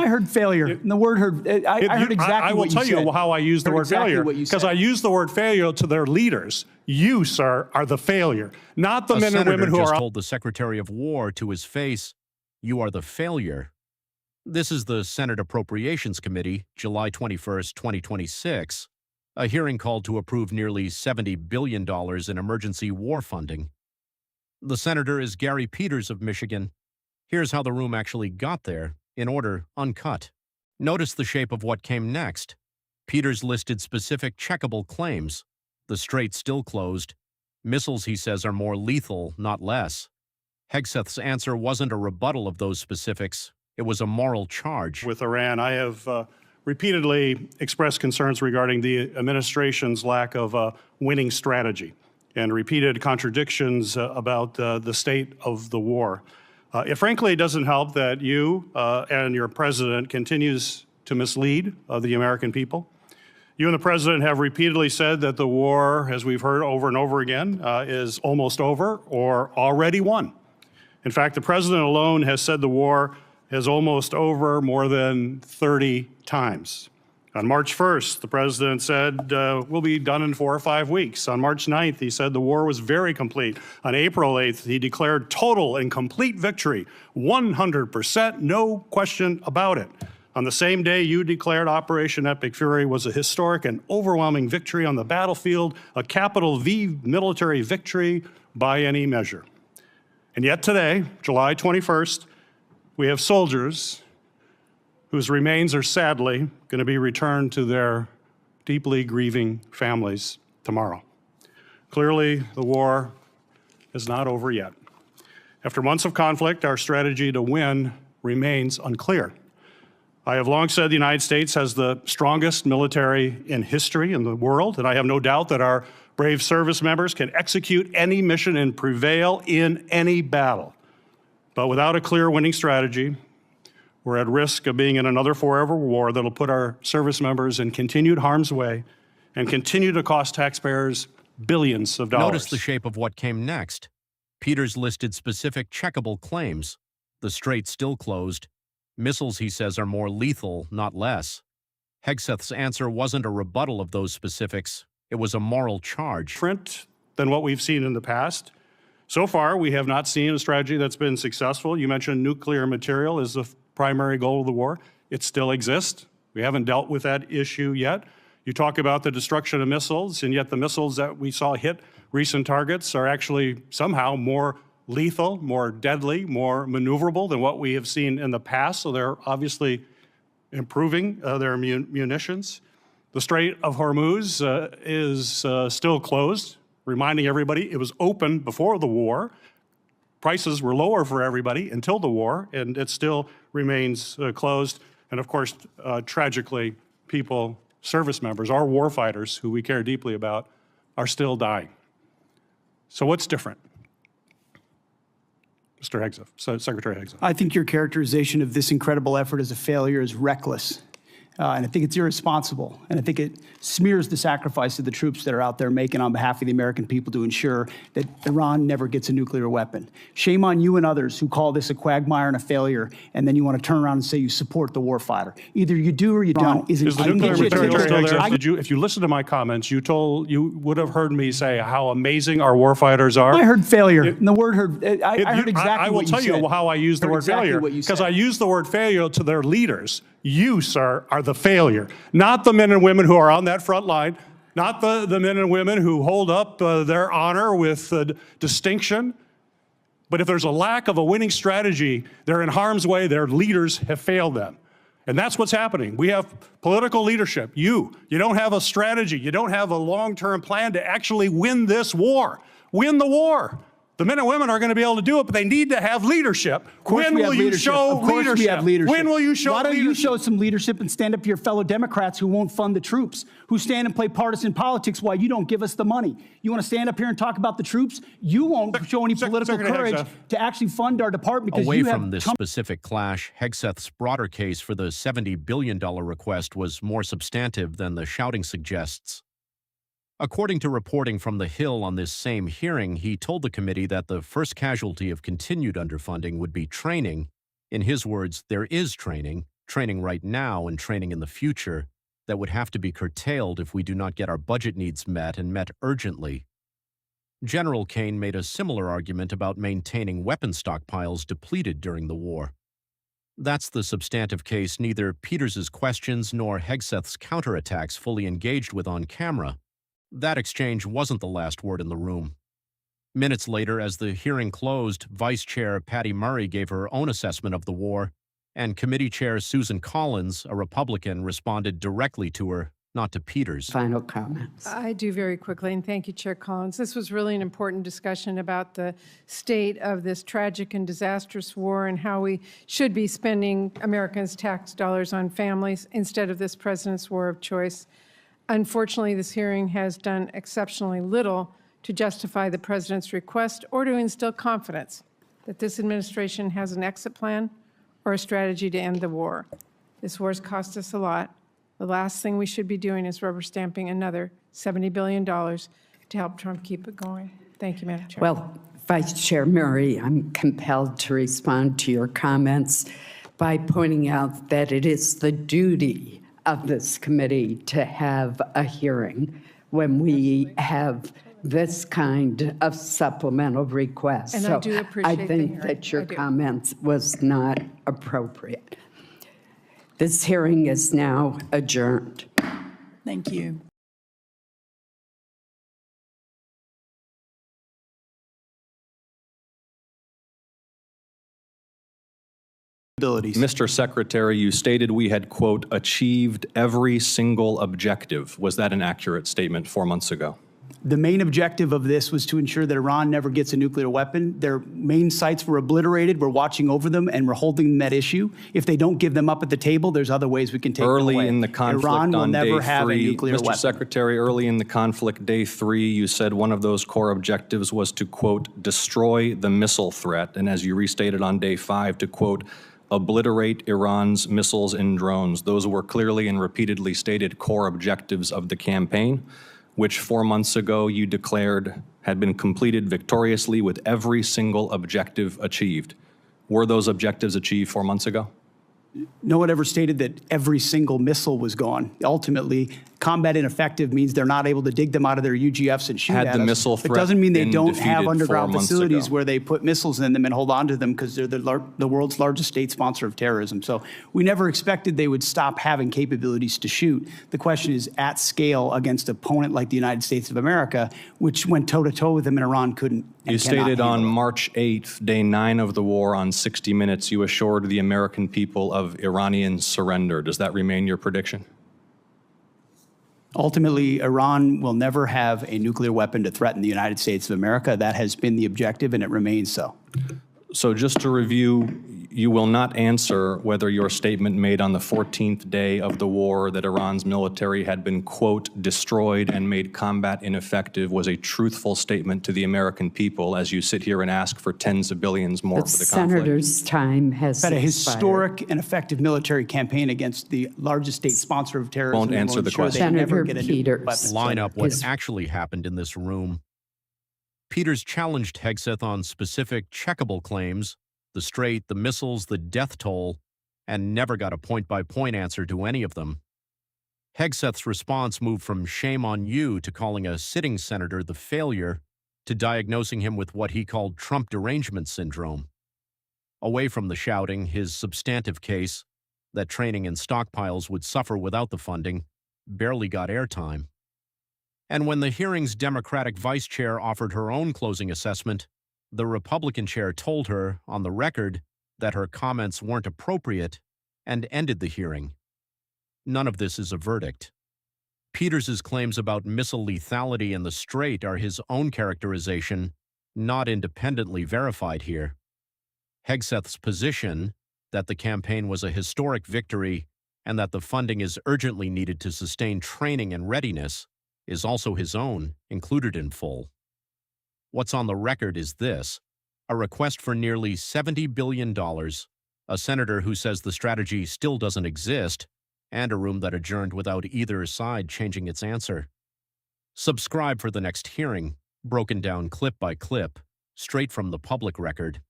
I heard failure. And the word heard, I heard exactly what you said. I will tell you how I use the word failure, because I use the word failure to their leaders. You, sir, are the failure, not the men and women who are. Told the Secretary of War to his face, "You are the failure." This is the Senate Appropriations Committee, July 21st, 2026, a hearing called to approve nearly $70 billion in emergency war funding. The senator is Gary Peters of Michigan. Here's how the room actually got there, in order, uncut. Notice the shape of what came next. Peters listed specific checkable claims. The strait still closed. Missiles, he says, are more lethal, not less. Hegseth's answer wasn't a rebuttal of those specifics. It was a moral charge. With Iran, I have repeatedly expressed concerns regarding the administration's lack of a winning strategy and repeated contradictions about the state of the war. It frankly doesn't help that you and your president continues to mislead the American people. You and the president have repeatedly said that the war, as we've heard over and over again, is almost over or already won. In fact, the president alone has said the war is almost over more than 30 times. On March 1st, the president said, we'll be done in 4 or 5 weeks. On March 9th, he said the war was very complete. On April 8th, he declared total and complete victory, 100%, no question about it. On the same day, you declared Operation Epic Fury was a historic and overwhelming victory on the battlefield, a capital V military victory by any measure. And yet today, July 21st, we have soldiers whose remains are sadly going to be returned to their deeply grieving families tomorrow. Clearly, the war is not over yet. After months of conflict, our strategy to win remains unclear. I have long said the United States has the strongest military in history in the world, and I have no doubt that our brave service members can execute any mission and prevail in any battle. But without a clear winning strategy, we're at risk of being in another forever war that'll put our service members in continued harm's way and continue to cost taxpayers billions of dollars. Notice the shape of what came next. Peters listed specific checkable claims. The strait still closed. Missiles, he says, are more lethal, not less. Hegseth's answer wasn't a rebuttal of those specifics. It was a moral charge. Different than what we've seen in the past. So far, we have not seen a strategy that's been successful. You mentioned nuclear material is the primary goal of the war. It still exists. We haven't dealt with that issue yet. You talk about the destruction of missiles, and yet the missiles that we saw hit recent targets are actually somehow more lethal, more deadly, more maneuverable than what we have seen in the past. So they're obviously improving their munitions. The Strait of Hormuz is still closed, reminding everybody it was open before the war. Prices were lower for everybody until the war, and it still remains closed. And of course, tragically, people, service members, our war fighters, who we care deeply about, are still dying. So what's different? Mr. Hegseth, Secretary Hegseth. I think your characterization of this incredible effort as a failure is reckless. And I think it's irresponsible. And I think it smears the sacrifice of the troops that are out there making on behalf of the American people to ensure that Iran never gets a nuclear weapon. Shame on you and others who call this a quagmire and a failure, and then you want to turn around and say you support the warfighter. Either you do or you don't. Is the nuclear material still there? If you listen to my comments, you would have heard me say how amazing our warfighters are. I heard failure. And the word heard, I heard exactly what you said. I will tell you how I use the word failure, because I use the word failure to their leaders. You, sir, are the failure, not the men and women who are on that front line, not the men and women who hold up their honor with distinction. But if there's a lack of a winning strategy, they're in harm's way. Their leaders have failed them. And that's what's happening. We have political leadership. You don't have a strategy. You don't have a long-term plan to actually win this war. Win the war. The men and women are going to be able to do it, but they need to have leadership. When will you show leadership? When will you show leadership? Why don't you show some leadership and stand up to your fellow Democrats who won't fund the troops, who stand and play partisan politics while you don't give us the money? You want to stand up here and talk about the troops? You won't show any political courage to actually fund our department because Away from this specific clash, Hegseth's broader case for the $70 billion request was more substantive than the shouting suggests. According to reporting from The Hill on this same hearing, he told the committee that the first casualty of continued underfunding would be training. In his words, there is training training right now and training in the future that would have to be curtailed if we do not get our budget needs met and met urgently. General Caine made a similar argument about maintaining weapon stockpiles depleted during the war. That's the substantive case neither Peters's questions nor Hegseth's counterattacks fully engaged with on camera. That exchange wasn't the last word in the room. Minutes later, as the hearing closed, Vice Chair Patty Murray gave her own assessment of the war, and Committee Chair Susan Collins, a Republican, responded directly to her, not to Peters. Final comments. I do very quickly, and thank you, Chair Collins. This was really an important discussion about the state of this tragic and disastrous war and how we should be spending Americans' tax dollars on families instead of this president's war of choice. Unfortunately, this hearing has done exceptionally little to justify the president's request or to instill confidence that this administration has an exit plan or a strategy to end the war. This war has cost us a lot. The last thing we should be doing is rubber stamping another $70 billion to help Trump keep it going. Thank you, Madam Chair. Well, Vice Chair Murray, I'm compelled to respond to your comments by pointing out that it is the duty of this committee to have a hearing when we have this kind of supplemental request. And I do appreciate the I think hearing. that your I do. comments was not appropriate. This hearing is now adjourned. Thank you. Abilities. Mr. Secretary, you stated we had, quote, achieved every single objective. Was that an accurate statement 4 months ago? The main objective of this was to ensure that Iran never gets a nuclear weapon. Their main sites were obliterated. We're watching over them, and we're holding them at issue. If they don't give them up at the table, there's other ways we can take them away. Early in the conflict Iran will on day never have a 3, nuclear Mr. weapon. Secretary, early in the conflict, day 3, you said one of those core objectives was to, quote, destroy the missile threat, and as you restated on day 5, to, quote, obliterate Iran's missiles and drones. Those were clearly and repeatedly stated core objectives of the campaign, which 4 months ago you declared had been completed victoriously with every single objective achieved. Were those objectives achieved 4 months ago? No one ever stated that every single missile was gone. Ultimately, combat ineffective means they're not able to dig them out of their UGFs and shoot Had at the us. missile It threat doesn't mean they been don't defeated have 4 underground months facilities ago? where they put missiles in them and hold on to them because they're the world's largest state sponsor of terrorism. So we never expected they would stop having capabilities to shoot. The question is at scale against an opponent like the United States of America, which went toe-to-toe with them and Iran couldn't. You stated on March 8th, day 9 of the war, on 60 Minutes, you assured the American people of Iranian surrender. Does that remain your prediction? Ultimately, Iran will never have a nuclear weapon to threaten the United States of America. That has been the objective, and it remains so. So just to review, you will not answer whether your statement made on the 14th day of the war that Iran's military had been, quote, destroyed and made combat ineffective was a truthful statement to the American people as you sit here and ask for tens of billions more The for the conflict. senator's time has Had a expired. historic and effective military campaign against the largest state sponsor of terrorism. Won't and answer will the ensure they question. never Senator get a nuclear Peters. weapon. Line up what Is- actually happened in this room. Peters challenged Hegseth on specific checkable claims, the Strait, the missiles, the death toll, and never got a point-by-point answer to any of them. Hegseth's response moved from shame on you to calling a sitting senator the failure to diagnosing him with what he called Trump derangement syndrome. Away from the shouting, his substantive case, that training and stockpiles would suffer without the funding, barely got airtime. And when the hearing's Democratic vice chair offered her own closing assessment, the Republican chair told her, on the record, that her comments weren't appropriate and ended the hearing. None of this is a verdict. Peters's claims about missile lethality in the Strait are his own characterization, not independently verified here. Hegseth's position, that the campaign was a historic victory and that the funding is urgently needed to sustain training and readiness, is also his own, included in full. What's on the record is this: a request for nearly $70 billion, a senator who says the strategy still doesn't exist, and a room that adjourned without either side changing its answer. Subscribe for the next hearing, broken down clip by clip, straight from the public record.